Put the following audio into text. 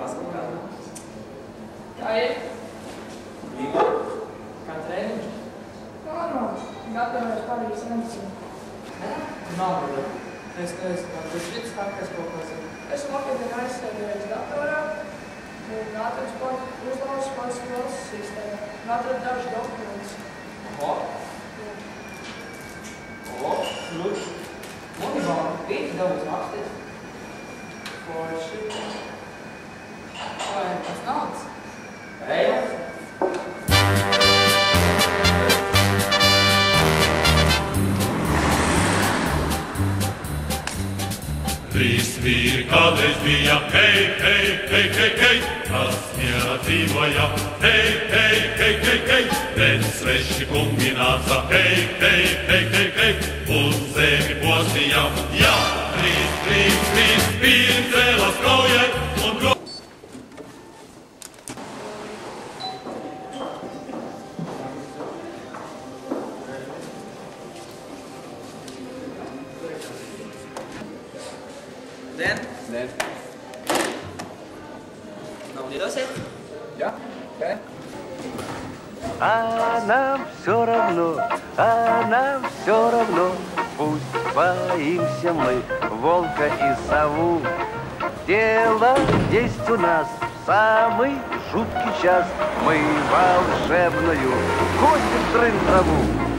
Basketball. Aí, Língua. cá treino? Não, gatavojas Parīzes Lemsī. Nav, es nezinu, man tas šis sākas kaut kas. Es vakardien aizsēdējos datorā un atradu pat uzlausu pats klases sistēmu. Un atradu dažus dokumentus. Oho. Oho, lūdzu. Monībā, vīti daudz rakstīt. Forši. Vai tas naudas? Ejam. Trīs vīri kādreiz bija, hei, hei, hei, hei, hei, kas mierā dzīvoja, hei, hei, hei, hei, hei, bet sveši kungi nāca, hei, hei, hei, hei, hei, un zemi postīja, jā, trīs vīri cēlās kaujai un grozījumā. Дэн? Дэн. На улице? Я? Дэн. А нам все равно, пусть боимся мы волка и сову. Дело есть у нас в самый жуткий час, мы волшебную косим трын траву.